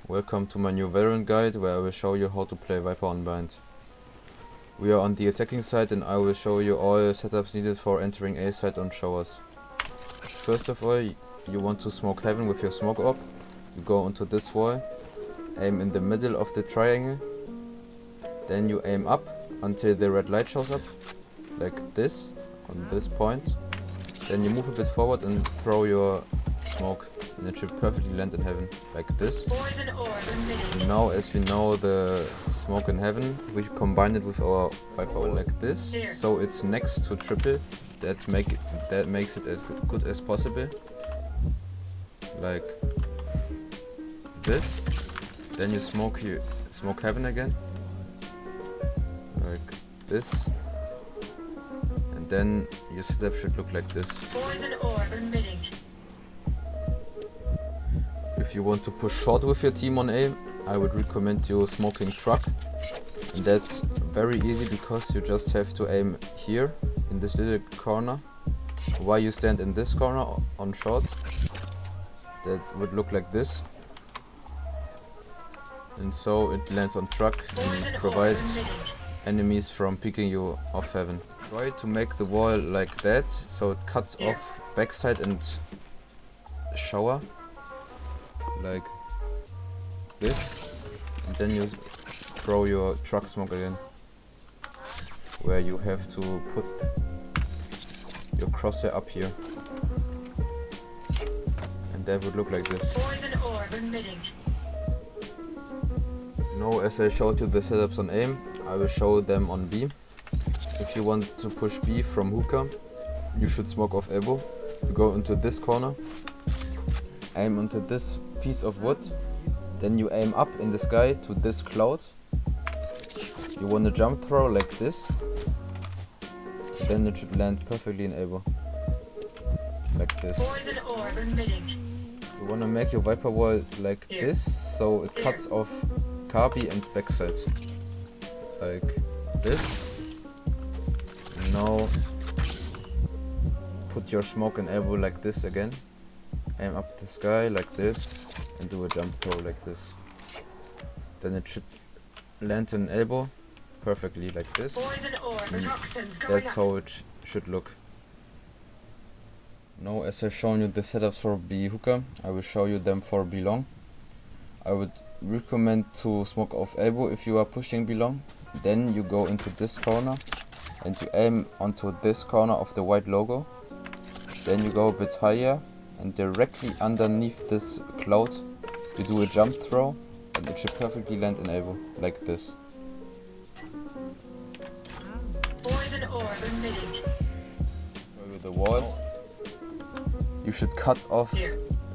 Welcome to my new Valorant guide where I will show you how to play Viper Unbind. We are on the attacking side and I will show you all setups needed for entering A side on showers. First of all, you want to smoke heaven with your smoke op. You go onto this wall, aim in the middle of the triangle, then you aim up until the red light shows up, like this, on this point. Then you move a bit forward and throw your smoke, and it should perfectly land in heaven, like this. And now, as we know the smoke in heaven, we combine it with our Viper like this, so it's next to triple. That makes it as good as possible, like this. Then you smoke heaven again, like this. And then your setup should look like this. If you want to push short with your team on A, I would recommend you smoking truck. And that's very easy because you just have to aim here in this little corner. While you stand in this corner on short, that would look like this. And so it lands on truck and provides enemies from picking you off heaven. Try to make the wall like that, so it cuts off backside and shower, like this. And then you throw your truck smoke again, where you have to put your crosshair up here, and that would look like this. Now, as I showed you the setups on A, I will show them on B. If you want to push B from hookah, you should smoke off elbow. You go into this corner, aim onto this piece of wood, then you aim up in the sky to this cloud. You want to jump throw like this, then it should land perfectly in elbow, like this. You want to make your Viper wall like this, so it cuts off Kabi and backside, like this. Now put your smoke and elbow like this again, aim up the sky like this, and do a jump throw like this. Then it should land in elbow perfectly like this. That's how it should look. Now, as I've shown you the setups for B Hooka, I will show you them for B long. I would recommend to smoke off elbow if you are pushing B long. Then you go into this corner and you aim onto this corner of the white logo. Then you go a bit higher and directly underneath this cloud you do a jump throw, and it should perfectly land in elbow, like this. With the wall, you should cut off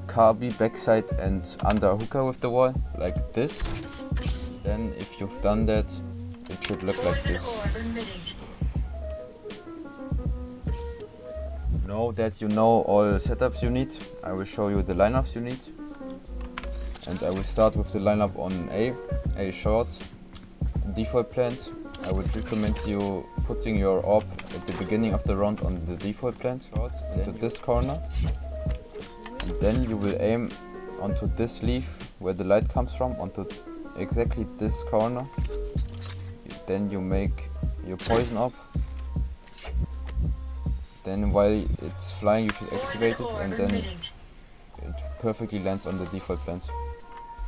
Kabi backside and under hookah with the wall, like this. Then if you've done that, it should look like this. Now that you know all setups you need, I will show you the lineups you need. And I will start with the lineup on A short, default plant. I would recommend you putting your orb at the beginning of the round on the default plant, short, into this corner. And then you will aim onto this leaf where the light comes from, onto exactly this corner. Then you make your poison orb. Then while it's flying you should activate it, and then it perfectly lands on the default plant.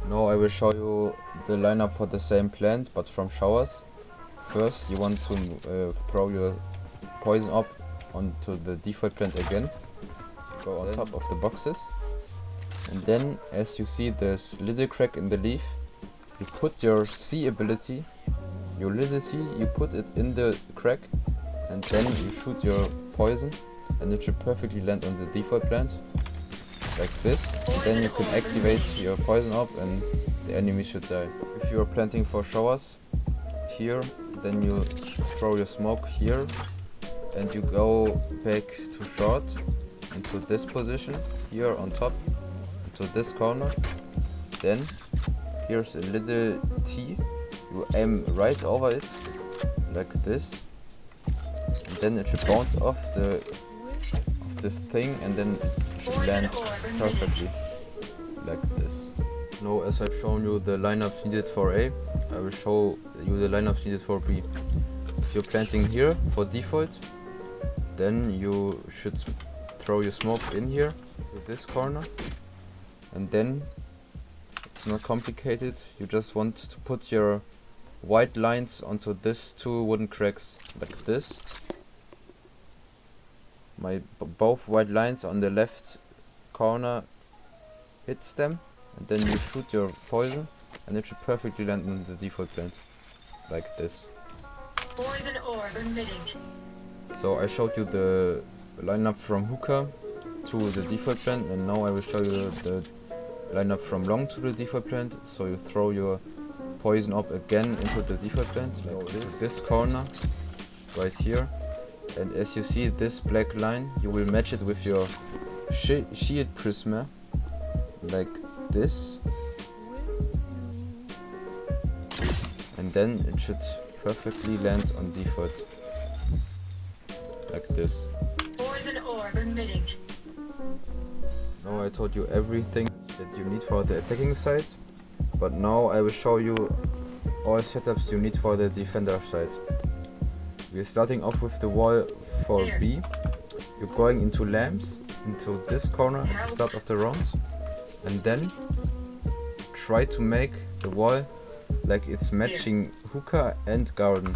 Now I will show you the lineup for the same plant but from showers. First you want to throw your poison orb onto the default plant again. Go on top of the boxes. And then, as you see this little crack in the leaf, you put your C ability, your little C, you put it in the crack, and then you shoot your poison, and it should perfectly land on the default plant, like this. And then you can activate your poison orb and the enemy should die. If you are planting for showers here, then you throw your smoke here and you go back to short into this position here on top, into this corner. Then here's a little T, you aim right over it like this, and then it should bounce off this thing, and then it should land perfectly like this. Now, as I've shown you the lineups needed for A, I will show you the lineups needed for B. If you're planting here for default, then you should throw your smoke in here to this corner, and then it's not complicated. You just want to put your white lines onto these two wooden cracks like this. Both white lines on the left corner hits them, and then you shoot your poison, and it should perfectly land on the default plant like this. Poison orb emitting. So I showed you the lineup from Hooka to the default plant, and now I will show you the lineup from long to the default plant. So you throw your poison orb again into the default plant like this corner right here, and as you see this black line, you will match it with your shield prisma like this, and then it should perfectly land on default like this. Poison orb emitting. Now I told you everything that you need for the attacking side, but now I will show you all setups you need for the defender side. We're starting off with the wall for B. You're going into lamps, into this corner at the start of the round, and then try to make the wall like it's matching hookah and garden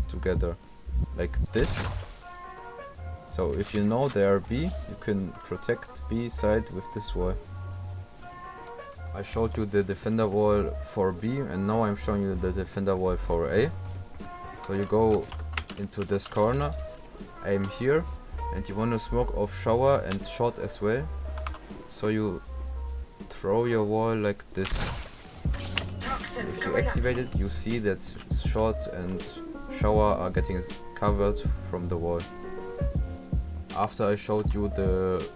together, like this. So if you know they are B, you can protect B side with this wall. I showed you the defender wall for B, and now I'm showing you the defender wall for A. So you go into this corner, aim here, and you want to smoke off shower and short as well. So you throw your wall like this. If you activate it, you see that short and shower are getting covered from the wall. After I showed you the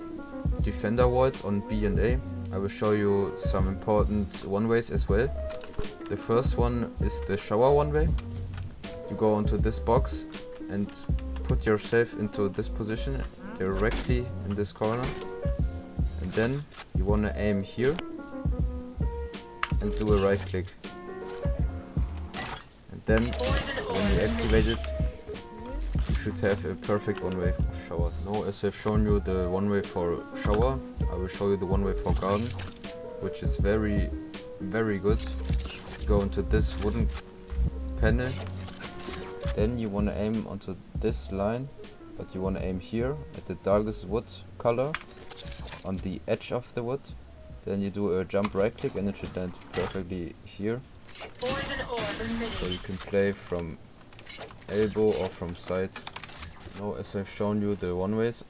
defender walls on B and A, I will show you some important one-ways as well. The first one is the shower one-way. You go onto this box and put yourself into this position directly in this corner, and then you want to aim here and do a right click, and then when you activate it, you should have a perfect one-way of showers. Now, as I've shown you the one-way for shower, I will show you the one-way for garden, which is very good. You go into this wooden panel, then you want to aim onto this line, but you want to aim here at the darkest wood color on the edge of the wood. Then you do a jump right click and it should land perfectly here. So you can play from elbow or from side. Now, as I've shown you the one ways,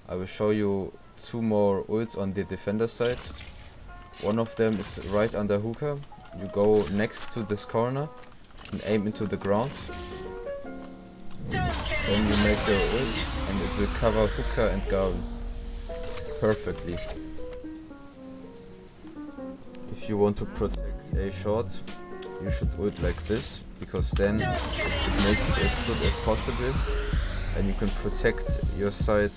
I will show you two more ults on the defender side. One of them is right under hookah. You go next to this corner and aim into the ground. Then you make your ult and it will cover hookah and garden perfectly. If you want to protect a shot, you should ult like this, because then it makes it as good as possible and you can protect your side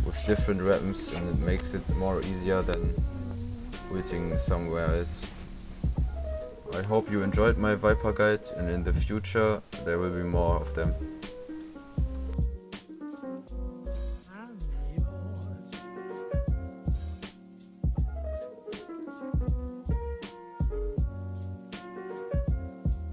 with different weapons, and it makes it more easier than ulting somewhere else. I hope you enjoyed my Viper guide, and in the future there will be more of them.